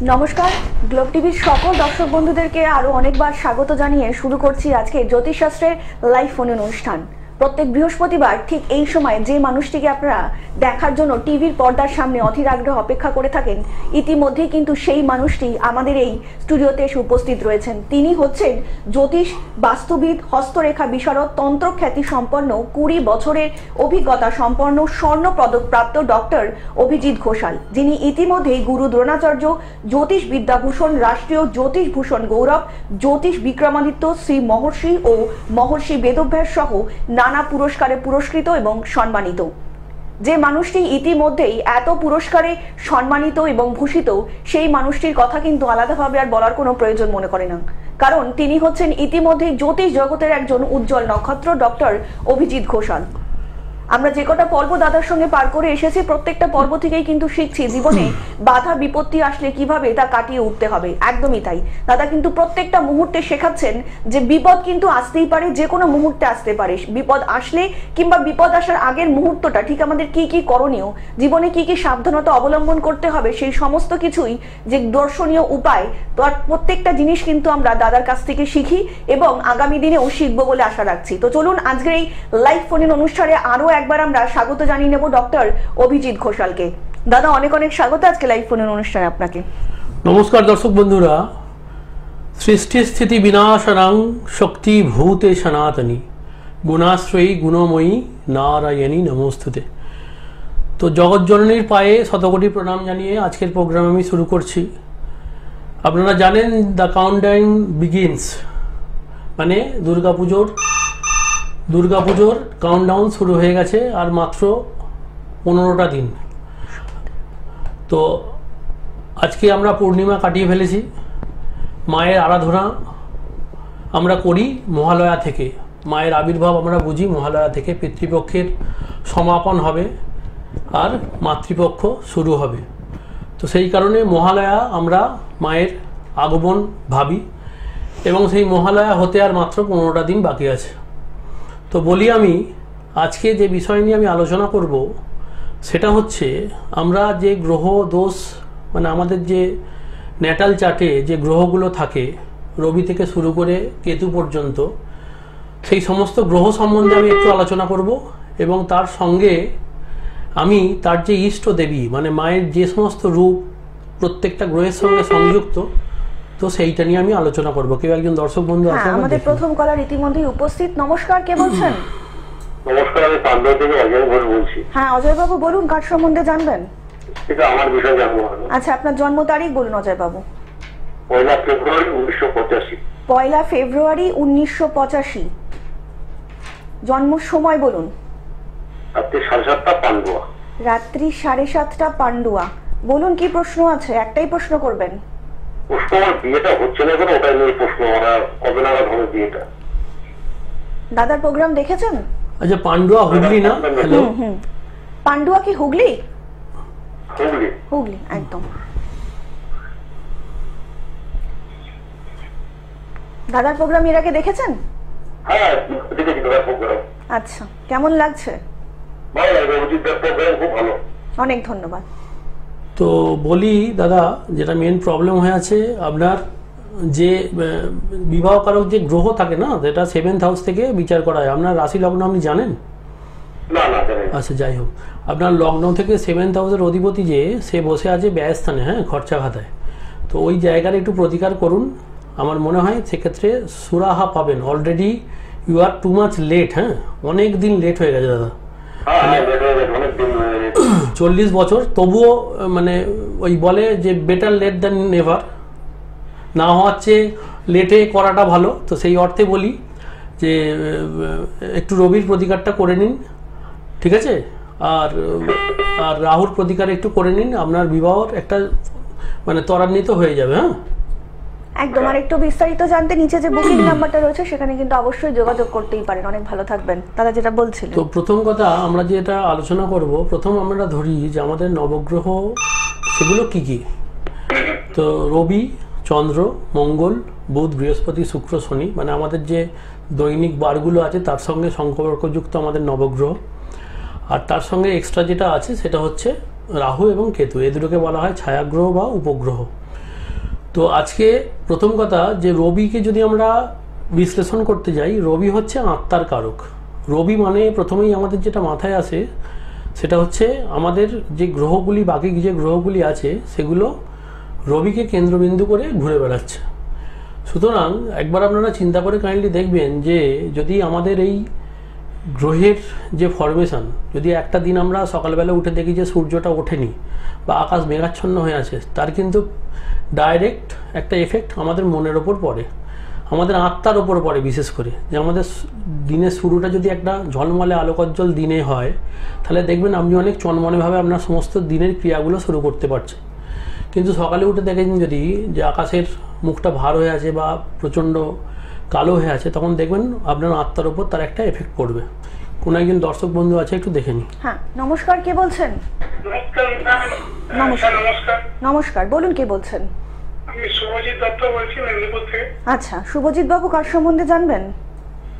নমস্কার, গ্লোব টিভির সকল দর্শক বন্ধুদেরকে আরো অনেকবার স্বাগত জানিয়ে শুরু করছি আজকে জ্যোতিষশাস্ত্রের লাইভ ফোন অনুষ্ঠান। প্রত্যেক বৃহস্পতিবার ঠিক এই সময় যে মানুষটিকে আপনারা দেখার জন্য টিভির পর্দার সামনে অধীর আগ্রহে অপেক্ষা করে থাকেন, ইতিমধ্যেই কিন্তু সেই মানুষটি আমাদের এই স্টুডিওতে এসে উপস্থিত রয়েছেন। তিনি হচ্ছেন জ্যোতিষ, বাস্তুবিদ, হস্তরেখা বিশারদ, তন্ত্র খ্যাতি সম্পন্ন, 20 বছরের অভিজ্ঞতা সম্পন্ন স্বর্ণ পদক প্রাপ্ত ডক্টর অভিজিৎ ঘোষাল, যিনি ইতিমধ্যেই গুরু দ্রোণাচার্য, জ্যোতিষ বিদ্যাভূষণ, রাষ্ট্রীয় জ্যোতিষ ভূষণ গৌরব, জ্যোতিষ বিক্রমাদিত্য, শ্রী মহর্ষি ও মহর্ষি বেদব্যাস সহ নানা পুরস্কারে পুরস্কৃত এবং সম্মানিত। যে মানুষটি ইতিমধ্যেই এত পুরস্কারে সম্মানিত এবং ভূষিত, সেই মানুষটির কথা কিন্তু আলাদাভাবে আর বলার কোনো প্রয়োজন মনে করে না, কারণ তিনি হচ্ছেন ইতিমধ্যেই জ্যোতিষ জগতের একজন উজ্জ্বল নক্ষত্র, ডক্টর অভিজিৎ ঘোষাল। আমরা যে কটা পর্ব দাদার সঙ্গে পার করে এসেছি, প্রত্যেকটা পর্ব থেকেই কিন্তু শিখছি জীবনে বাধা বিপত্তি আসলে কিভাবে তা কাটিয়ে উঠতে হবে। একদমই তাই, দাদা কিন্তু প্রত্যেকটা মুহূর্তে শেখাচ্ছেন যে বিপদ কিন্তু আসতেই পারে, যে কোনো মুহূর্তে আসতে পারে। বিপদ আসলে কিংবা বিপদ আসার আগের মুহূর্তটা ঠিক আমাদের কি কি করণীয়, জীবনে কি কি সাবধানতা অবলম্বন করতে হবে, সেই সমস্ত কিছুই যে দর্শনীয় উপায়, তার প্রত্যেকটা জিনিস কিন্তু আমরা দাদার কাছ থেকে শিখি এবং আগামী দিনেও শিখবো বলে আশা রাখছি। তো চলুন আজকের এই লাইভ ফোন অনুষ্ঠানে আরো একবার আমরা স্বাগত জানিয়ে নেব ডক্টর অভিজিৎ ঘোষালকে। দাদা অনেক অনেক স্বাগত আজকে লাইভ ফোনের অনুষ্ঠানে আপনাকে। নমস্কার দর্শক বন্ধুরা। সৃষ্টি স্থিতি বিনাশনাং শক্তি ভূতে সনাতনী গুণাশ্রয়ী গুণময়ী নারায়ণী নমস্তুতে। তো জগৎজননীর পায়ে শতকোটি প্রণাম জানিয়ে আজকের প্রোগ্রাম আমি শুরু করছি। আপনারা জানেন দ্য কাউন্টডাউন বিগিনস, মানে দুর্গাপুজোর কাউন্টডাউন শুরু হয়ে গেছে, আর মাত্র 15টা দিন। তো আজকে আমরা পূর্ণিমা কাটিয়ে ফেলেছি। মায়ের আরাধনা আমরা করি মহালয়া থেকে, মায়ের আবির্ভাব আমরা বুঝি মহালয়া থেকে। পিতৃপক্ষের সমাপন হবে আর মাতৃপক্ষ শুরু হবে। তো সেই কারণে মহালয়া আমরা মায়ের আগমন ভাবি, এবং সেই মহালয়া হতে আর মাত্র 15টা দিন বাকি আছে। তো বলি, আমি আজকে যে বিষয় নিয়ে আমি আলোচনা করব সেটা হচ্ছে আমরা যে গ্রহ দোষ, মানে আমাদের যে ন্যাটাল চার্টে যে গ্রহগুলো থাকে রবি থেকে শুরু করে কেতু পর্যন্ত, সেই সমস্ত গ্রহ সম্বন্ধে আমি একটু আলোচনা করব, এবং তার সঙ্গে আমি তার যে ইষ্ট দেবী, মানে মায়ের যে সমস্ত রূপ প্রত্যেকটা গ্রহের সঙ্গে সংযুক্ত, তো সেইটা নিয়ে আমি আলোচনা করব। কেউ একজন দর্শক বন্ধু আছে আমাদের প্রথম কলার ইতিমধ্যেই উপস্থিত। নমস্কার, কে বলছেন? নমস্কার, আমি পান্ডা থেকে অজয় ঘোষ বলছি। হ্যাঁ অজয় বাবু বলুন, কার সম্বন্ধে জানবেন? এটা আমার বিষয় জানবো। আচ্ছা, আপনার জন্ম তারিখ বলুন অজয় বাবু। 1 ফেব্রুয়ারি 1985। 1 ফেব্রুয়ারি 1985। জন্ম সময় বলুন। রাত্রি 7:30টা পান্ডুয়া। রাত্রি 7:30টা পান্ডুয়া। বলুন কি প্রশ্ন আছে? একটাই প্রশ্ন করবেন? প্রশ্ন, আমার বিয়েটা হচ্ছে না কেন, ওটাই নিয়ে প্রশ্ন। আমরা কবে নাগাদ হবে বিয়েটা? দাদার প্রোগ্রাম দেখেছেন? আচ্ছা, পান্ডুয়া হুগলি না? হ্যালো, পান্ডুয়া কি হুগলি? হুগলি, হুগলি একদম। দাদার প্রোগ্রাম এর আগে দেখেছেন? হ্যাঁ দেখেছি দাদার প্রোগ্রাম। আচ্ছা, কেমন লাগছে? ভালো লাগে, অভিজিৎদার প্রোগ্রাম খুব ভালো। অনেক ধন্যবাদ। তো বলি দাদা, যেটা মেন প্রবলেম হয়ে আছে আপনার, যে বিবাহকারক যে গ্রহ থাকে না, সেটা 7th হাউস থেকে বিচার করা হয়। আপনার রাশি লগ্ন আপনি জানেন? না না জানি না। আচ্ছা, যাই হোক, আপনার লগ্ন থেকে 7th হাউসের অধিপতি যে সে বসে আছে ব্যয়স্থানে, হ্যাঁ, খরচা খাতায়। তো ওই জায়গার একটু প্রতিকার করুন, আমার মনে হয় সেক্ষেত্রে সুরাহা পাবেন। Already you are too much late. হ্যাঁ, অনেক দিন লেট হয়ে গেছে দাদা, 40 বছর। তবুও মানে ওই বলে যে বেটার লেট দ্যান নেভার, না হওয়ার চেয়ে লেটে করাটা ভালো। তো সেই অর্থে বলি যে একটু রবির প্রতিকারটা করে নিন, ঠিক আছে? আর রাহুর প্রতিকার একটু করে নিন, আপনার বিবাহর একটা মানে ত্বরান্বিত হয়ে যাবে। হ্যাঁ একদম। আর একটু বিস্তারিত জানতে নিচে যে বুকিং নাম্বারটা রয়েছে সেখানে কিন্তু অবশ্যই যোগাযোগ করতেই পারেন। অনেক ভালো থাকবেন দাদা, যেটা বলছিলেন। তো প্রথম কথা আমরা যেটা আলোচনা করব, প্রথম আমরা ধরি যে আমাদের নবগ্রহ সেগুলো কি কি। তো রবি, চন্দ্র, মঙ্গল, বুধ, বৃহস্পতি, শুক্র, শনি, মানে আমাদের যে দৈনিক বারগুলো আছে তার সঙ্গে সম্পর্কযুক্ত আমাদের নবগ্রহ। আর তার সঙ্গে এক্সট্রা যেটা আছে সেটা হচ্ছে রাহু এবং কেতু। এই দুটোকে বলা হয় ছায়াগ্রহ বা উপগ্রহ। তো আজকে প্রথম কথা যে রবিকে যদি আমরা বিশ্লেষণ করতে যাই, রবি হচ্ছে আত্মার কারক। রবি মানে প্রথমেই আমাদের যেটা মাথায় আসে সেটা হচ্ছে আমাদের যে গ্রহগুলি, বাকি যে গ্রহগুলি আছে সেগুলো রবিকে কেন্দ্রবিন্দু করে ঘুরে বেড়াচ্ছে। সুতরাং একবার আপনারা চিন্তা করে কাইন্ডলি দেখবেন যে যদি আমাদের এই গ্রহের যে ফরমেশন, যদি একটা দিন আমরা সকালবেলা উঠে দেখি যে সূর্যটা ওঠেনি বা আকাশ মেঘাচ্ছন্ন হয়ে আছে, তার কিন্তু ডাইরেক্ট একটা এফেক্ট আমাদের মনের ওপর পড়ে, আমাদের আত্মার ওপর পড়ে। বিশেষ করে যে আমাদের দিনের শুরুটা যদি একটা ঝলমলে আলোকজ্জ্বল দিনে হয়, তাহলে দেখবেন আপনি অনেক চনমনেভাবে আপনার সমস্ত দিনের ক্রিয়াগুলো শুরু করতে পারছেন। কিন্তু সকালে উঠে দেখেন যদি যে আকাশের মুখটা ভার হয়ে আছে বা প্রচণ্ড কালো হয়ে আছে, তখন দেখবেন আপনার আত্মার ওপর তার একটা এফেক্ট পড়বে। কোনো একজন দর্শক বন্ধু আছে, একটু দেখে নিই। হ্যাঁ, নমস্কার, কে বলছেন? নমস্কার। নমস্কার, বলুন কে বলছেন? আমি শুভজিৎ দত্ত বলছি মেদিনীপুর থেকে। আচ্ছা, শুভজিৎ বাবু কার সম্বন্ধে জানবেন?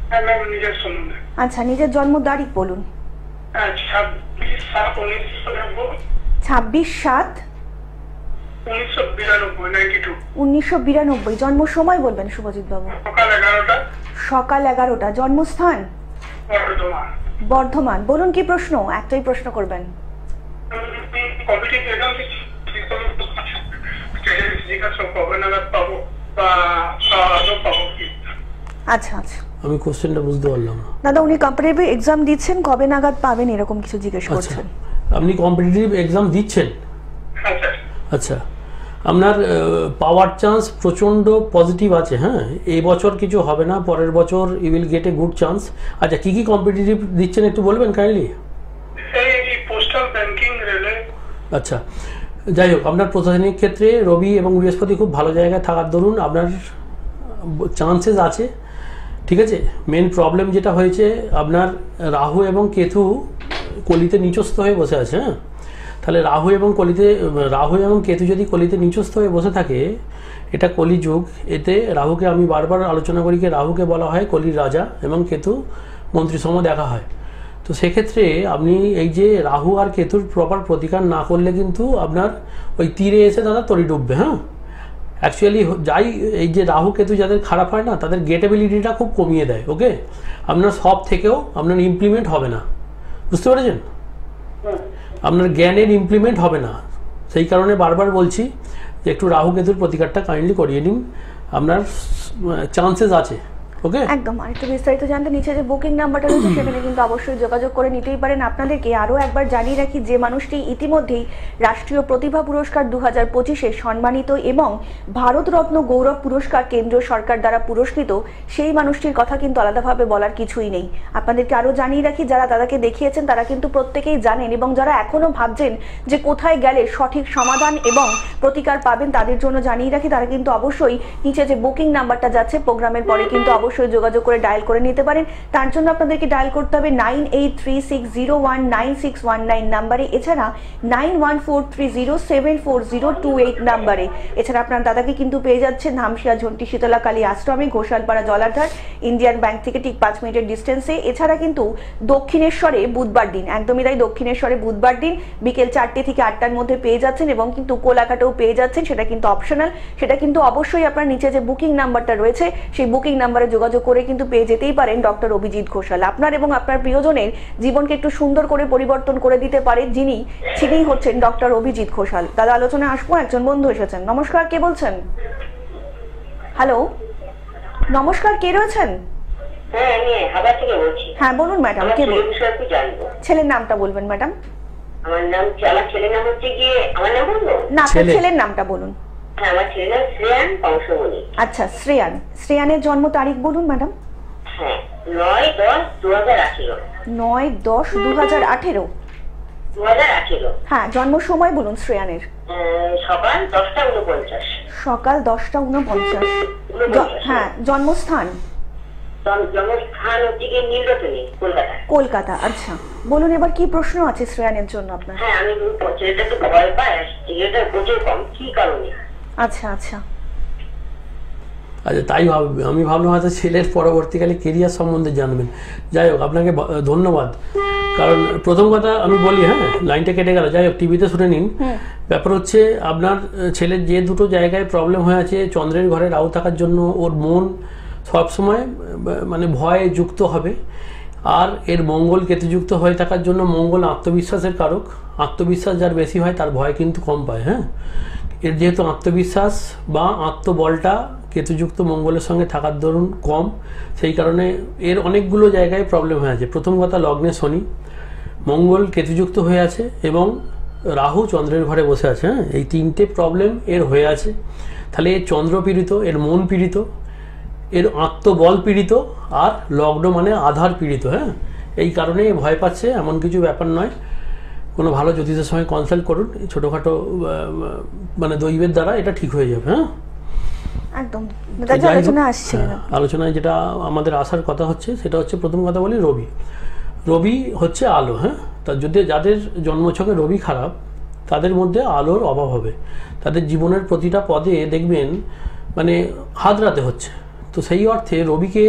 হ্যাঁ ম্যাম, নিজের সম্বন্ধে। আচ্ছা, নিজের জন্ম তারিখ বলুন। 26/7/1992। জন্ম সময় বলবেন শুভজিৎ বাবু? সকাল 11টা। সকাল 11টা। জন্মস্থান? বর্ধমান। বর্ধমান। বলুন কি প্রশ্ন? একটাই প্রশ্ন করবেন। কম্পিটিটিভ এক্সাম জিজ্ঞাসা কবে নাগাদ পাবো বা আদৌ পাবো কি? আচ্ছা আচ্ছা, আমি কোশ্চেনটা বুঝতে পারলাম না দাদা। উনি কম্পিটিটিভ এক্সাম দিচ্ছেন, কবে নাগাদ পাবেন এরকম কিছু জিজ্ঞেস আচ্ছা, করছেন। আপনি কম্পিটিটিভ এক্সাম দিচ্ছেন? হ্যাঁ স্যার। আচ্ছা, আপনার পাওয়ার চান্স প্রচণ্ড পজিটিভ আছে। হ্যাঁ, এই বছর কিছু হবে না, পরের বছর you will get a good chance. আচ্ছা, কি কি কম্পিটিটিভ দিচ্ছেন একটু বলবেন কাইন্ডলি? এই পোস্টাল ব্যাংকিং, রেলে। আচ্ছা, যাই হোক, আপনার প্রশাসনিক ক্ষেত্রে রবি এবং বৃহস্পতি খুব ভালো জায়গায় থাকার দরুন আপনার চান্সেস আছে। ঠিক আছে, মেন প্রবলেম যেটা হয়েছে আপনার রাহু এবং কেতু কলিতে নিচস্থ হয়ে বসে আছে। হ্যাঁ, তাহলে রাহু এবং কেতু যদি কলিতে নিচস্থ হয়ে বসে থাকে, এটা কলিযুগ। এতে রাহুকে আমি বারবার আলোচনা করি যে রাহুকে বলা হয় কলির রাজা এবং কেতু মন্ত্রীসম দেখা হয়। তো সেক্ষেত্রে আপনি এই যে রাহু আর কেতুর প্রপার প্রতিকার না করলে কিন্তু আপনার ওই তীরে এসে দাদা তরি ডুববে। হ্যাঁ, অ্যাকচুয়ালি যাই এই যে রাহু কেতু যাদের খারাপ হয় না, তাদের গেটেবিলিটিটা খুব কমিয়ে দেয়। ওকে, আপনার সব থেকেও আপনার ইমপ্লিমেন্ট হবে না, বুঝতে পেরেছেন? আপনার জ্ঞানের ইমপ্লিমেন্ট হবে না। সেই কারণে বারবার বলছি যে একটু রাহু কেতুর প্রতিকারটা কাইন্ডলি করিয়ে নিন, আপনার চান্সেস আছে। ওকে, একদম। আর একটু বিস্তারিত জানতে নিচে যে বুকিং নাম্বারটা রয়েছে সেখানে কিন্তু অবশ্যই যোগাযোগ করে নিতেই পারেন। আপনাদেরকে আরও একবার জানিয়ে রাখি, যে মানুষটি ইতিমধ্যেই রাষ্ট্রীয় প্রতিভা পুরস্কার 2025-এ সম্মানিত এবং ভারতরত্ন গৌরব পুরস্কার কেন্দ্রীয় সরকার দ্বারা পুরস্কৃত, সেই মানুষটির কথা কিন্তু আলাদাভাবে বলার কিছুই নেই। আপনাদেরকে আরও জানিয়ে রাখি, যারা দাদাকে দেখিয়েছেন তারা কিন্তু প্রত্যেকেই জানেন, এবং যারা এখনও ভাবছেন যে কোথায় গেলে সঠিক সমাধান এবং প্রতিকার পাবেন, তাদের জন্য জানিয়ে রাখি তারা কিন্তু অবশ্যই নিচে যে বুকিং নাম্বারটা যাচ্ছে প্রোগ্রামের পরে কিন্তু অবশ্যই যোগাযোগ করে ডায়াল করে নিতে পারেন। তার জন্য আপনাদেরকে ডায়াল করতে হবে 9836019619 নাম্বারে, এছাড়া 9143074028 নাম্বারে। এছাড়া আপনার দাদাকে কিন্তু পেয়ে যাচ্ছেন ধামশিয়া ঝন্টি শীতলা কালী আশ্রমে, ঘোষালপাড়া জলাধার, ইন্ডিয়ান ব্যাংক থেকে ঠিক 5 মিনিটের ডিস্টেন্সে। এছাড়া কিন্তু দক্ষিণেশ্বরে বুধবার দিন, একদমই তাই, দক্ষিণেশ্বরে বুধবার দিন বিকেল 4টে থেকে 8টার মধ্যে পেয়ে যাচ্ছেন, এবং কিন্তু কোলাঘাটেও পেয়ে যাচ্ছেন। সেটা কিন্তু অপশনাল, সেটা কিন্তু অবশ্যই আপনার নিচে যে বুকিং নাম্বারটা রয়েছে সেই বুকিং নাম্বারে যোগাযোগ করে কিন্তু পেয়ে যেতেই পারেন ডক্টর অভিজিৎ ঘোষাল। আপনার এবং আপনার প্রিয়জনের জীবনকে একটু সুন্দর করে পরিবর্তন করে দিতে পারে যিনি হচ্ছেন ডক্টর অভিজিৎ ঘোষাল। দাদা, আলোচনায় আসবো, একজন বন্ধু এসেছেন। নমস্কার, কে বলছেন? হ্যালো, নমস্কার, কে রয়েছেন? হ্যাঁ, আমি হাওড়া থেকে বলছি। হ্যাঁ বলুন ম্যাডাম, কে বলছেন? ছেলের নামটা বলবেন ম্যাডাম। আমার ছেলের নাম হচ্ছে গিয়ে, আমার নাম বলবো না, আপনার ছেলের নামটা বলুন। হ্যাঁ, আমার ছেলের নাম শ্রেয়ান বংশমণি। আচ্ছা, শ্রেয়ানের জন্ম তারিখ বলুন ম্যাডাম। হ্যাঁ, 9/10/2018। 9/10/2018। 2018। হ্যাঁ, জন্ম সময় বলুন শ্রেয়ানের। সকাল 10:49। সকাল 10:49। হ্যাঁ, জন্মস্থান? জন্মস্থান হচ্ছে গিয়ে নীলরতনী, কলকাতা। কলকাতা। আচ্ছা, বলুন এবার কি প্রশ্ন আছে শ্রেয়ানের জন্য আপনার? হ্যাঁ, আমি ছেলেটা একটু ভয় পায়, ছেলেটা প্রচুর কম, কি কারণে? আচ্ছা আচ্ছা আচ্ছা, তাই আমি ভাবলাম হয়তো ছেলের পরবর্তীকালে কেরিয়ার সম্বন্ধে জানবেন। যাই হোক, আপনাকে ধন্যবাদ। কারণ প্রথম কথা আমি বলি, হ্যাঁ লাইনটা কেটে গেল, যাই হোক টিভিতে শুনে নিন। ব্যাপার হচ্ছে আপনার ছেলের যে দুটো জায়গায় প্রবলেম হয়ে আছে, চন্দ্রের ঘরে রাহু থাকার জন্য ওর মন সবসময় মানে ভয়ে যুক্ত হবে, আর এর মঙ্গল কেতুযুক্ত হয়ে থাকার জন্য মঙ্গল আত্মবিশ্বাসের কারক, আত্মবিশ্বাস যার বেশি হয় তার ভয় কিন্তু কম পায়। হ্যাঁ, এর যেহেতু আত্মবিশ্বাস বা আত্মবলটা কেতুযুক্ত মঙ্গলের সঙ্গে থাকার দরুন কম, সেই কারণে এর অনেকগুলো জায়গায় প্রবলেম হয়ে আছে। প্রথম কথা, লগ্নে শনি, মঙ্গল কেতুযুক্ত হয়ে আছে এবং রাহু চন্দ্রের ঘরে বসে আছে। হ্যাঁ, এই তিনটে প্রবলেম এর হয়ে আছে। তাহলে এর চন্দ্র পীড়িত, এর মন পীড়িত, এর আত্মবল পীড়িত, আর লগ্ন মানে আধার পীড়িত। হ্যাঁ, এই কারণে ভয় পাচ্ছে, এমন কিছু ব্যাপার নয়। কোনো ভালো জ্যোতিষের সঙ্গে কনসাল্ট করুন, ছোটোখাটো মানে দৈবের দ্বারা এটা ঠিক হয়ে যাবে। হ্যাঁ, একদম আলোচনা আসছে। আলোচনায় যেটা আমাদের আসার কথা হচ্ছে সেটা হচ্ছে, প্রথম কথা বলি রবি। রবি হচ্ছে আলো। হ্যাঁ, তার যদি যাদের জন্মছকে রবি খারাপ, তাদের মধ্যে আলোর অভাব হবে, তাদের জীবনের প্রতিটা পদে দেখবেন মানে হাতড়াতে হচ্ছে। তো সেই অর্থে রবিকে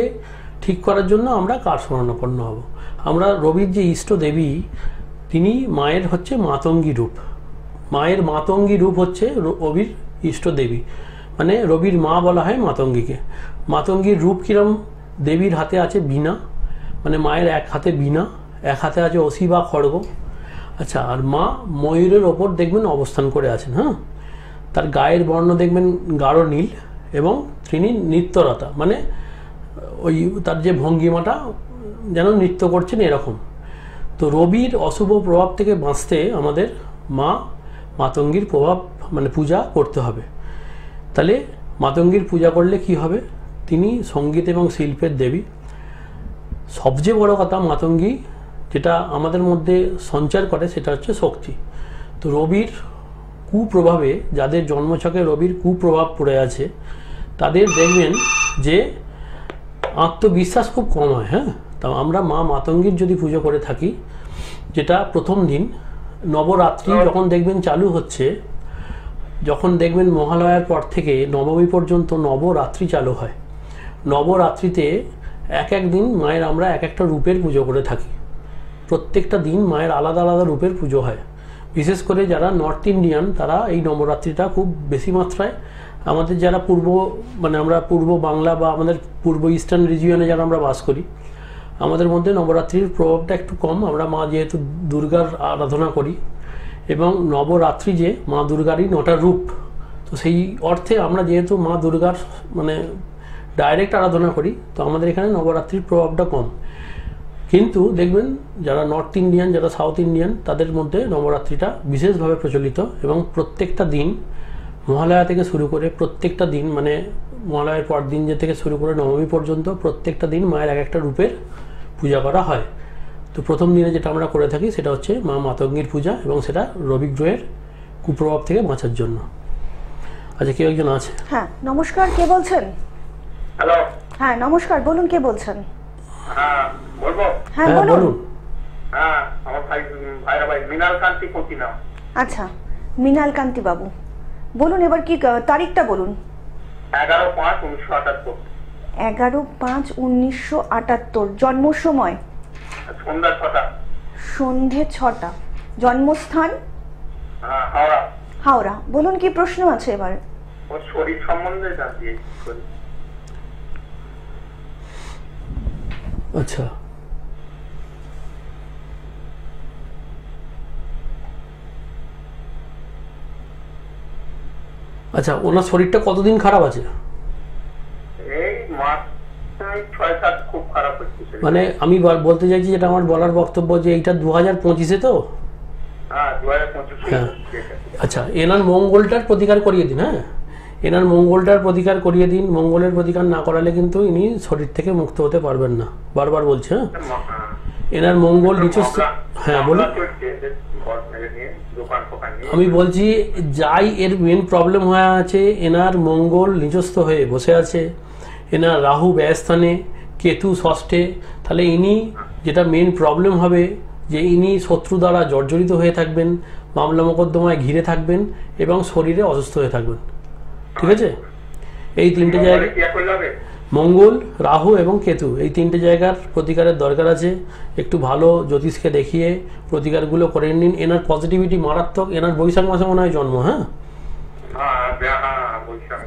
ঠিক করার জন্য আমরা কার শরণাপন্ন হব? আমরা রবির যে ইষ্ট দেবী, তিনি মায়ের হচ্ছে মাতঙ্গী রূপ। মায়ের মাতঙ্গী রূপ হচ্ছে রবির ইষ্ট দেবী, মানে রবির মা বলা হয় মাতঙ্গীকে। মাতঙ্গীর রূপ কিরম? দেবীর হাতে আছে বীণা, মানে মায়ের এক হাতে বীণা, এক হাতে আছে অসি বা খড়গ। আচ্ছা, আর মা ময়ূরের ওপর দেখবেন অবস্থান করে আছেন। হ্যাঁ, তার গায়ের বর্ণ দেখবেন গাঢ় নীল, এবং তিনি নৃত্যরতা, মানে ওই তার যে ভঙ্গিমাটা যেন নৃত্য করছেন এরকম। তো রবির অশুভ প্রভাব থেকে বাঁচতে আমাদের মা মাতঙ্গীর প্রভাব মানে পূজা করতে হবে। তাহলে মাতঙ্গীর পূজা করলে কি হবে? তিনি সঙ্গীত এবং শিল্পের দেবী। সবচেয়ে বড় কথা, মাতঙ্গী যেটা আমাদের মধ্যে সঞ্চার করে সেটা হচ্ছে শক্তি। তো রবির কুপ্রভাবে, যাদের জন্মছকে রবির কুপ্রভাব পড়ে আছে, তাদের দেখবেন যে আত্মবিশ্বাস খুব কম হয়। হ্যাঁ, তা আমরা মা মাতঙ্গীর যদি পুজো করে থাকি, যেটা প্রথম দিন নবরাত্রি যখন দেখবেন চালু হচ্ছে, যখন দেখবেন মহালয়ার পর থেকে নবমী পর্যন্ত নবরাত্রি চালু হয়। নবরাত্রিতে এক এক দিন মায়ের আমরা এক একটা রূপের পুজো করে থাকি। প্রত্যেকটা দিন মায়ের আলাদা আলাদা রূপের পুজো হয়। বিশেষ করে যারা নর্থ ইন্ডিয়ান, তারা এই নবরাত্রিটা খুব বেশি মাত্রায়, আমাদের যারা মানে আমরা পূর্ব বাংলা বা আমাদের পূর্ব ইস্টার্ন রিজিয়নে যারা আমরা বাস করি, আমাদের মধ্যে নবরাত্রির প্রভাবটা একটু কম। আমরা মা যেহেতু দুর্গার আরাধনা করি, এবং নবরাত্রি যে মা দুর্গারই 9টা রূপ, তো সেই অর্থে আমরা যেহেতু মা দুর্গার মানে ডাইরেক্ট আরাধনা করি, তো আমাদের এখানে নবরাত্রির প্রভাবটা কম। কিন্তু দেখবেন যারা নর্থ ইন্ডিয়ান, যারা সাউথ ইন্ডিয়ান, তাদের মধ্যে নবরাত্রিটা বিশেষভাবে প্রচলিত, এবং প্রত্যেকটা দিন মহালয়া থেকে শুরু করে প্রত্যেকটা দিন, মানে মহালয়ার পর দিন যে থেকে শুরু করে নবমী পর্যন্ত প্রত্যেকটা দিন মায়ের এক একটা রূপের পূজা করা হয়। তো প্রথম দিনে যেটা আমরা করে থাকি সেটা হচ্ছে মা মাতঙ্গীর পূজা, এবং সেটা রবি গ্রহের কুপ্রভাব থেকে বাঁচার জন্য। আচ্ছা, কেউ একজন আছে? হ্যাঁ, নমস্কার, কে বলছেন? হ্যালো। হ্যাঁ নমস্কার, বলুন কে বলছেন? হ্যাঁ বলবো? হ্যাঁ বলুন। হ্যাঁ, আমার ভাইরা ভাই মৃণাল কান্তি পতি নাম। আচ্ছা, মৃণাল কান্তি বাবু, বলুন এবার কি তারিখটা বলুন। 11/5/1978। 11/5/1978। জন্ম সময়? সন্ধ্যা 6টা। সন্ধে 6টা। জন্মস্থান? হাওড়া। হাওড়া। বলুন কি প্রশ্ন আছে এবার? ওর শরীর সম্বন্ধে জানতে। আচ্ছা, আচ্ছা, ওনার শরীরটা কতদিন খারাপ আছে? এই মাস 6-7 খুব খারাপ হচ্ছে। মানে আমি বলতে চাইছি, যেটা আমার বলার বক্তব্য, যে এইটা 2025-এ তো? হ্যাঁ, 2025। হ্যাঁ, আচ্ছা, এনার মঙ্গলটার প্রতিকার করিয়ে দিন। হ্যাঁ, এনার মঙ্গলটার প্রতিকার করিয়ে দিন। মঙ্গলের প্রতিকার না করালে কিন্তু ইনি শরীর থেকে মুক্ত হতে পারবেন না, বারবার বলছে। হ্যাঁ, এনার মঙ্গল নিচস্থ। হ্যাঁ বলুন। আমি বলছি, যাই এর মেন প্রবলেম হয়ে আছে, এনার মঙ্গল নিচস্থ হয়ে বসে আছে, এনার রাহু ব্যয়স্থানে, কেতু ষষ্ঠে, তাহলে ইনি যেটা মেন প্রবলেম হবে, যে ইনি শত্রু দ্বারা জর্জরিত হয়ে থাকবেন, মামলা মোকদ্দমায় ঘিরে থাকবেন, এবং শরীরে অসুস্থ হয়ে থাকবেন। ঠিক আছে, এই তিনটে জায়গায় মঙ্গল, রাহু এবং কেতু এই তিনটে জায়গার প্রতিকারের দরকার আছে। একটু ভালো জ্যোতিষকে দেখিয়ে প্রতিকারগুলো করে নিন। এনার পজিটিভিটি মারাত্মক। এনার বৈশাখ মাসে মনে হয় জন্ম, হ্যাঁ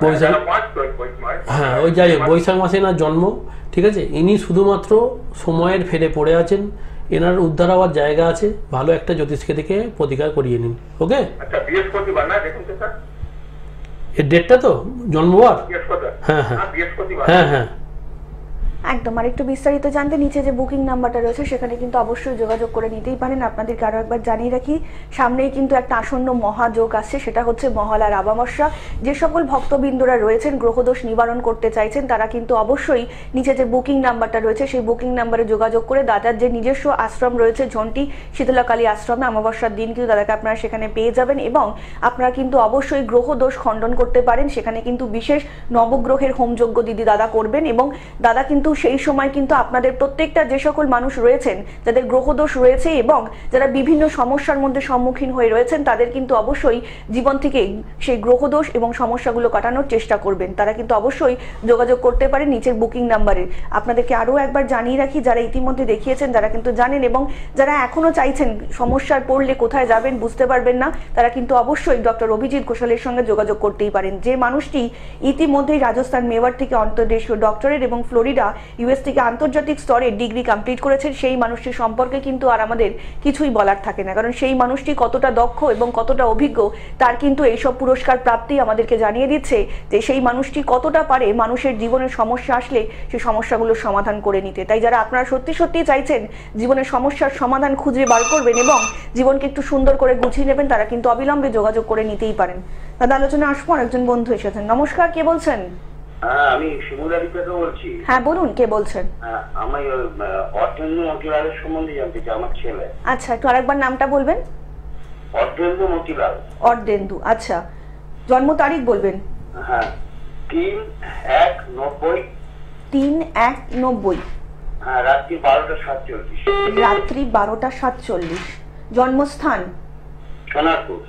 বৈশাখ, হ্যাঁ ওই যাই হোক বৈশাখ মাসে এনার জন্ম, ঠিক আছে। ইনি শুধুমাত্র সময়ের ফেরে পড়ে আছেন, এনার উদ্ধার হওয়ার জায়গা আছে। ভালো একটা জ্যোতিষকে দেখে প্রতিকার করিয়ে নিন। ওকে, বৃহস্পতিবার না দেখুন তো স্যার, এর ডেটটা তো জন্মবার, বৃহস্পতিবার, হ্যাঁ হ্যাঁ বৃহস্পতিবার। হ্যাঁ হ্যাঁ একদম। আর একটু বিস্তারিত জানতে নিচে যে বুকিং নাম্বারটা রয়েছে সেখানে কিন্তু অবশ্যই যোগাযোগ করে নিতেই পারেন। আপনাদেরকে আরও একবার জানিয়ে রাখি, সামনেই কিন্তু একটা আসন্ন মহাযোগ আসছে, সেটা হচ্ছে মহালয়ার অমাবস্যা। যে সকল ভক্তবৃন্দরা রয়েছেন গ্রহদোষ নিবারণ করতে চাইছেন তারা কিন্তু অবশ্যই নিচে যে বুকিং নাম্বারটা রয়েছে সেই বুকিং নাম্বারে যোগাযোগ করে দাদার যে নিজস্ব আশ্রম রয়েছে ঝন্টি শীতলাকালী আশ্রমে, অমাবস্যার দিন কিন্তু দাদাকে আপনারা সেখানে পেয়ে যাবেন এবং আপনারা কিন্তু অবশ্যই গ্রহদোষ খণ্ডন করতে পারেন। সেখানে কিন্তু বিশেষ নবগ্রহের হোমযজ্ঞ দিদি দাদা করবেন এবং দাদা কিন্তু সেই সময় কিন্তু আপনাদের প্রত্যেকটা যে সকল মানুষ রয়েছেন যাদের গ্রহদোষ রয়েছে এবং যারা বিভিন্ন সমস্যার মধ্যে সম্মুখীন হয়ে রয়েছেন তাদের কিন্তু অবশ্যই জীবন থেকে সেই গ্রহদোষ এবং সমস্যাগুলো কাটানোর চেষ্টা করবেন। তারা কিন্তু অবশ্যই যোগাযোগ করতে পারেন নিচের বুকিং নাম্বারে। আপনাদেরকে আরও একবার জানিয়ে রাখি, যারা ইতিমধ্যে দেখিয়েছেন তারা কিন্তু জানেন এবং যারা এখনো চাইছেন সমস্যায় পড়লে কোথায় যাবেন বুঝতে পারবেন না, তারা কিন্তু অবশ্যই ডক্টর অভিজিৎ ঘোষালের সঙ্গে যোগাযোগ করতেই পারেন। যে মানুষটি ইতিমধ্যেই রাজস্থান মেওয়ার থেকে অন্তর্দেশীয় ডক্টরেট এবং ফ্লোরিডা ইউএস থেকে আন্তর্জাতিক স্তরে ডিগ্রি কমপ্লিট করেছেন, সেই মানুষটি সম্পর্কে কিন্তু আর আমাদের কিছুই বলার থাকে না, কারণ সেই মানুষটি কতটা দক্ষ এবং কতটা অভিজ্ঞ তার কিন্তু এইসব পুরস্কার প্রাপ্তি আমাদেরকে জানিয়ে দিচ্ছে যে সেই মানুষটি কতটা পারে মানুষের জীবনের সমস্যা আসলে সেই সমস্যাগুলোর সমাধান করে নিতে। তাই যারা আপনারা সত্যি সত্যি চাইছেন জীবনের সমস্যার সমাধান খুঁজে বার করবেন এবং জীবনকে একটু সুন্দর করে গুছিয়ে নেবেন, তারা কিন্তু অবিলম্বে যোগাযোগ করে নিতেই পারেন। দাদা আলোচনা আসবো, একজন বন্ধু এসেছেন। নমস্কার, কে বলছেন? হ্যাঁ, আমি শিমুলারি থেকে বলছি। হ্যাঁ বলুন, কে বলছেন? আমি অর্ধেন্দু মতিলালের সম্বন্ধে জানতে চাই, আমার ছেলে। আচ্ছা, একটু আরেকবার নামটা বলবেন। অর্ধেন্দু মতিলাল। অর্ধেন্দু, আচ্ছা। জন্ম তারিখ বলবেন? হ্যাঁ, 3/1/90। 3/1/90। হ্যাঁ, রাত্রি 12:47। রাত্রি 12:47। জন্মস্থান? সোনারপুর।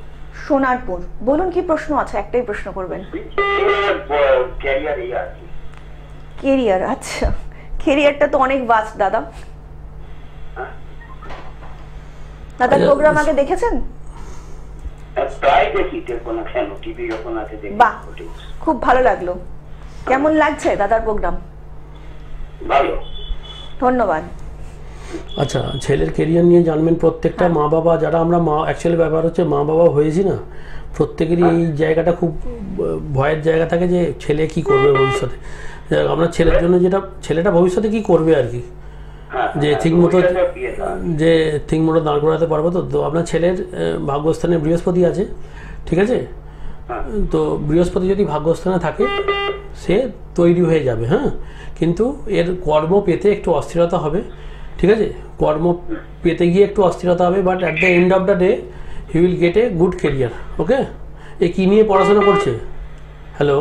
সোনারপুর। বলুন কি প্রশ্ন আছে? একটাই প্রশ্ন করবেন। কেরিয়ার, আচ্ছা। কেরিয়ারটা তো অনেক ভাস্ট দাদা। দাদা প্রোগ্রাম আগে দেখেছেন? বাহ, খুব ভালো লাগলো। কেমন লাগছে দাদার প্রোগ্রাম? ভালো, ধন্যবাদ। আচ্ছা, ছেলের কেরিয়ার নিয়ে জানবেন। প্রত্যেকটা মা বাবা, যারা আমরা মা, অ্যাকচুয়ালি ব্যাপার হচ্ছে মা বাবা হয়েছি না, প্রত্যেকেরই এই জায়গাটা খুব ভয়ের জায়গা থাকে যে ছেলে কি করবে ভবিষ্যতে। আমরা ছেলের জন্য যেটা, ছেলেটা ভবিষ্যতে কি করবে আর কি, যে ঠিক মতো দাঁড় করাতে পারবো। তো আপনার ছেলের ভাগ্যস্থানে বৃহস্পতি আছে, ঠিক আছে। তো বৃহস্পতি যদি ভাগ্যস্থানে থাকে সে তৈরি হয়ে যাবে, হ্যাঁ। কিন্তু এর কর্ম পেতে একটু অস্থিরতা হবে, ঠিক আছে। কর্ম পেতে গিয়ে একটু অস্থিরতা হবে, but at the end of the day he will get a good career. Okay, এ কি নিয়ে পড়াশোনা করছে? হ্যালো,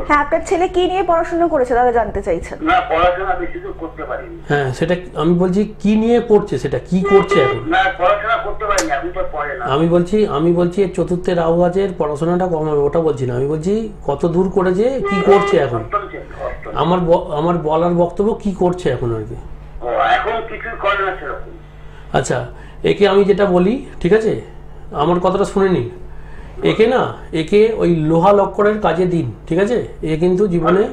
হ্যাঁ, আপনার ছেলে কি নিয়ে পড়াশোনা করেছে দাদা জানতে চাইছেন? না, পড়াশোনা বেশি দূর করতে পারিনি। হ্যাঁ, সেটা আমি বলছি কি নিয়ে পড়ছে, সেটা কি করছে এখন? না, পড়াশোনা করতে পারিনি, এখন তো পড়ে না। আমি বলছি এর চতুর্থে রাহু আছে, পড়াশোনাটা কম হবে, ওটা বলছি না। আমি বলছি কত দূর করেছে, কি করছে এখন। আমার বলার বক্তব্য কি করছে এখন আর কি। এখন কিছু করে না সেরকম। আচ্ছা, একে আমি যেটা বলি, ঠিক আছে, আমার কথাটা শুনে নিন। একে ওই লোহা লক্করের কাজে দিন, ঠিক আছে। এ কিন্তু জীবনে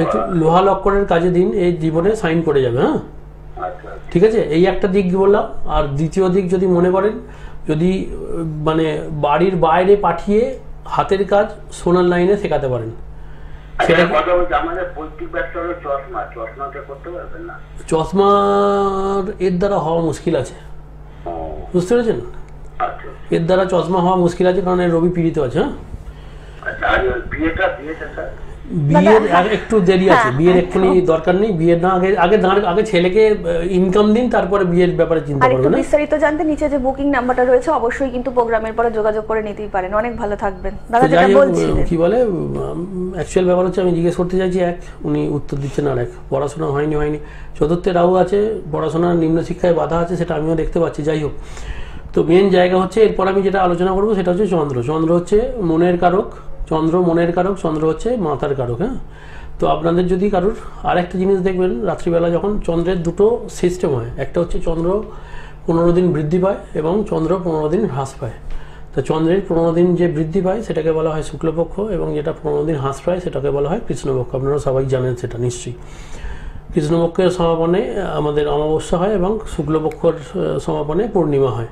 একটু লোহা লক্করের কাজে দিন, এই জীবনে সাইন করে যাবে, হ্যাঁ, ঠিক আছে। এই একটা দিক বললাম। আর দ্বিতীয় দিক যদি মনে করেন, যদি মানে বাড়ির বাইরে পাঠিয়ে হাতের কাজ সোনার লাইনে শেখাতে পারেন, সেটা চশমার এর দ্বারা হওয়া মুশকিল আছে, বুঝতে পেরেছেন। এর দ্বারা চশমা হওয়া মুশকিল আছে, কারণ এর রবি পীড়িত আছে। হ্যাঁ, বিয়ের একটু দেরি আছে, বিয়ের এক্ষুনি দরকার নেই। বিয়ের না, আগে ছেলেকে ইনকাম দিন, তারপরে বিয়ের ব্যাপারে চিন্তা করবেন। বিস্তারিত জানতে নিচে যে বুকিং নাম্বারটা রয়েছে অবশ্যই কিন্তু প্রোগ্রামের পরে যোগাযোগ করে নিতেই পারেন। অনেক ভালো থাকবেন দাদা। যেটা বলছিলেন কি বলে, অ্যাকচুয়াল ব্যাপার হচ্ছে আমি জিজ্ঞেস করতে চাইছি, এক উনি উত্তর দিচ্ছেন, আর এক পড়াশোনা হয়নি। চতুর্থে রাহু আছে, পড়াশোনার নিম্ন শিক্ষায় বাধা আছে, সেটা আমিও দেখতে পাচ্ছি। যাই হোক, তো মেন জায়গা হচ্ছে এরপর আমি যেটা আলোচনা করবো সেটা হচ্ছে চন্দ্র। চন্দ্র হচ্ছে মনের কারক, চন্দ্র মনের কারক, চন্দ্র হচ্ছে মাথার কারক। হ্যাঁ, তো আপনাদের যদি কারোর আর একটা জিনিস দেখবেন, রাত্রিবেলা যখন চন্দ্রের দুটো সিস্টেম হয়, একটা হচ্ছে চন্দ্র 15 দিন বৃদ্ধি পায় এবং চন্দ্র 15 দিন হ্রাস পায়। তো চন্দ্রের 15 দিন যে বৃদ্ধি পায় সেটাকে বলা হয় শুক্লপক্ষ, এবং যেটা 15 দিন হ্রাস পায় সেটাকে বলা হয় কৃষ্ণপক্ষ। আপনারা সবাই জানেন সেটা নিশ্চয়ই। কৃষ্ণপক্ষের সমাপনে আমাদের অমাবস্যা হয় এবং শুক্লপক্ষের সমাপনে পূর্ণিমা হয়।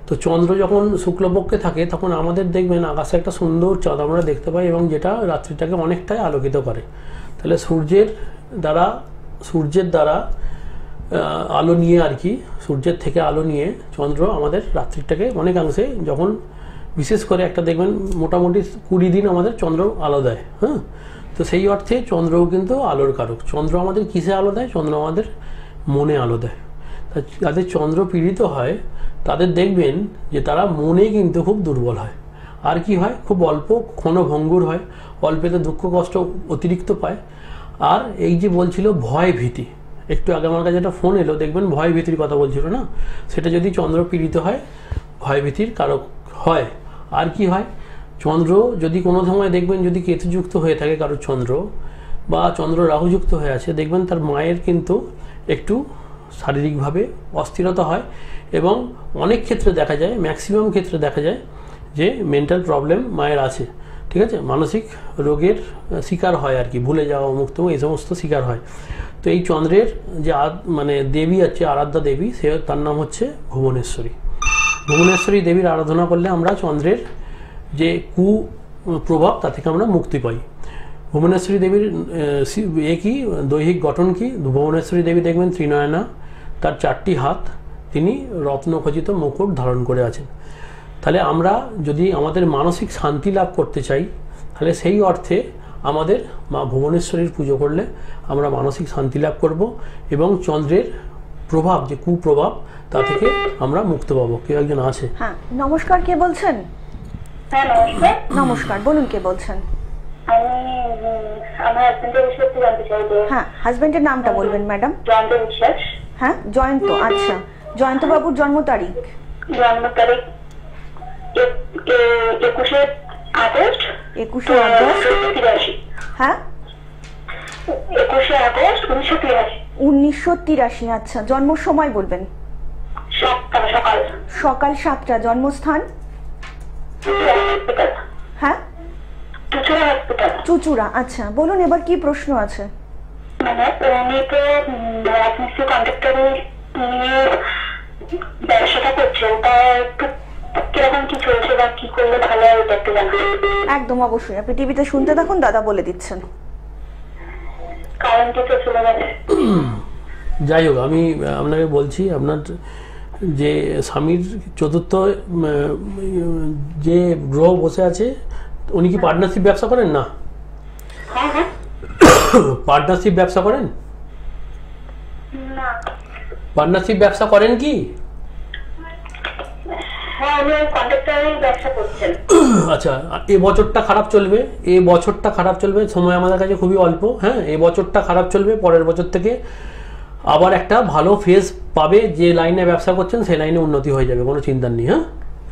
তো চন্দ্র যখন শুক্লপক্ষে থাকে তখন আমাদের দেখবেন আকাশে একটা সুন্দর চাঁদ আমরা দেখতে পাই, এবং যেটা রাত্রিটাকে অনেকটাই আলোকিত করে। তাহলে সূর্যের দ্বারা আলো নিয়ে আর কি, সূর্যের থেকে আলো নিয়ে চন্দ্র আমাদের রাত্রিটাকে অনেকাংশে, যখন বিশেষ করে একটা দেখবেন মোটামুটি 20 দিন আমাদের চন্দ্র আলো দেয়। হ্যাঁ, তো সেই অর্থে চন্দ্রও কিন্তু আলোর কারক। চন্দ্র আমাদের কিসে আলো দেয়? চন্দ্র আমাদের মনে আলো দেয়। যাদের চন্দ্র পীড়িত হয় তাদের দেখবেন যে তারা মনে কিন্তু খুব দুর্বল হয়। আর কি হয়? খুব অল্প ক্ষণভঙ্গুর হয়, অল্পেতে দুঃখ কষ্ট অতিরিক্ত পায়। আর এই যে বলছিল ভয় ভীতি, একটু আগে আমার কাছে একটা ফোন এলো, দেখবেন ভয় ভীতির কথা বলছিল না, সেটা যদি চন্দ্র পীড়িত হয় ভয় ভীতির কারক হয়। আর কি হয়? চন্দ্র যদি কোনো সময় দেখবেন যদি কেতুযুক্ত হয়ে থাকে কারোর চন্দ্র, বা চন্দ্র রাহুযুক্ত হয়ে আছে, দেখবেন তার মায়ের কিন্তু একটু শারীরিকভাবে অস্থিরতা হয়, এবং অনেক ক্ষেত্রে দেখা যায়, ম্যাক্সিমাম ক্ষেত্রে দেখা যায় যে মেন্টাল প্রবলেম মায়ের আছে। ঠিক আছে, মানসিক রোগের শিকার হয় আর কি, ভুলে যাওয়া, মুক্ত এই সমস্ত শিকার হয়। তো এই চন্দ্রের যে মানে দেবী আছে, আরাধ্যা দেবী, সে তার নাম হচ্ছে ভুবনেশ্বরী। ভুবনেশ্বরী দেবীর আরাধনা করলে আমরা চন্দ্রের যে কুপ্রভাব তা থেকে আমরা মুক্তি পাই। ভুবনেশ্বরী দেবীর কি দৈহিক গঠন কি? ভুবনেশ্বরী দেবী দেখবেন ত্রিনয়না, তার 4টি হাত, তিনি রত্নখচিত মুকুট ধারণ করে আছেন। তাহলে আমরা যদি আমাদের মানসিক শান্তি লাভ করতে চাই, তাহলে সেই অর্থে আমাদের মা ভুবনেশ্বরীর পুজো করলে আমরা মানসিক শান্তি লাভ করব, এবং চন্দ্রের প্রভাব, যে কুপ্রভাব, তা থেকে আমরা মুক্ত পাবো। কেউ একজন আছে? হ্যাঁ, নমস্কার, কে বলছেন? হ্যাঁ, নমস্কার। নমস্কার, বলুন কে বলছেন? আমি আমার হাজবেন্ডের বিষয়ে একটু জানতে চাই। হ্যাঁ, হাজবেন্ডের নামটা বলবেন ম্যাডাম। জয়ন্ত বিশ্বাস। হ্যাঁ, জয়ন্ত। আচ্ছা, জয়ন্ত বাবুর জন্ম তারিখ? জন্ম তারিখ 21শে আগস্ট। 21শে আগস্ট। 83। হ্যাঁ, 21শে আগস্ট 1983। 1983। আচ্ছা, জন্ম সময় বলবেন? সকাল। সকাল 7টা। জন্মস্থান? হ্যাঁ, চুচুড়া। আচ্ছা, বলুন এবার কি প্রশ্ন আছে? মানে উনি তো রাজমিস্ত্রি কন্ট্রাক্টরের ব্যবসাটা করছে, ওটা একটু কিরকম কি চলছে বা কি করলে ভালো হয় ওটা একটু জানাবেন। একদম অবশ্যই, আপনি টিভিতে শুনতে থাকুন, দাদা বলে দিচ্ছেন। কারেন্ট তো চলে গেছে। যাই হোক, আমি আপনাকে বলছি, আপনার যে স্বামীর চতুর্থ যে গ্রহ বসে আছে, উনি কি পার্টনারশিপ ব্যবসা করেন? না, হ্যাঁ। পার্টনারশিপ ব্যবসা করেন? না। পার্টনারশিপ ব্যবসা করেন কি? হ্যাঁ, উনি কন্ট্রাক্টরের ব্যবসা করছেন। আচ্ছা, এই বছরটা খারাপ চলবে, এই বছরটা খারাপ চলবে, সময় আমাদের কাছে খুবই অল্প। হ্যাঁ, এই বছরটা খারাপ চলবে, পরের বছর থেকে আবার একটা ভালো ফেজ পাবে, যে লাইনে ব্যবসা করছেন সেই লাইনে উন্নতি হয়ে যাবে, কোনো চিন্তা নেই। হ্যাঁ,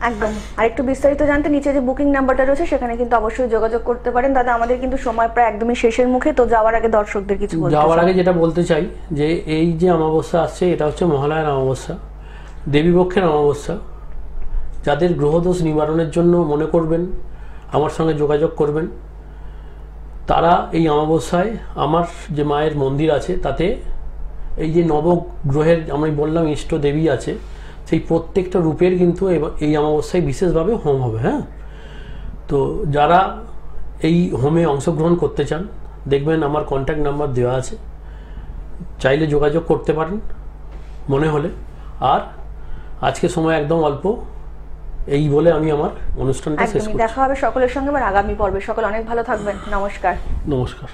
একদম। আর একটু বিস্তারিত জানতে নিচে যে বুকিং নাম্বারটা রয়েছে সেখানে কিন্তু অবশ্যই যোগাযোগ করতে পারেন। দাদা, আমাদের কিন্তু সময় প্রায় একদমই শেষের মুখে, তো যাওয়ার আগে দর্শকদের কিছু বলতে যাওয়ার আগে যেটা বলতে চাই, যে এই যে অমাবস্যা আসছে, এটা হচ্ছে মহালয়ার অমাবস্যা, দেবীপক্ষের অমাবস্যা। যাদের গ্রহদোষ নিবারণের জন্য মনে করবেন আমার সঙ্গে যোগাযোগ করবেন, তারা এই অমাবস্যায় আমার যে মায়ের মন্দির আছে তাতে এই যে নবগ্রহের আমি বললাম ইষ্ট দেবী আছে, সেই প্রত্যেকটা রূপের কিন্তু এই অমাবস্যায় বিশেষভাবে হোম হবে। হ্যাঁ, তো যারা এই হোমে অংশগ্রহণ করতে চান, দেখবেন আমার কন্ট্যাক্ট নাম্বার দেওয়া আছে, চাইলে যোগাযোগ করতে পারেন মনে হলে। আর আজকে সময় একদম অল্প, এই বলে আমি আমার অনুষ্ঠানটা শেষ করছি। দেখা হবে সকলের সঙ্গে আবার আগামী পর্বে। সকলে অনেক ভালো থাকবেন। নমস্কার। নমস্কার।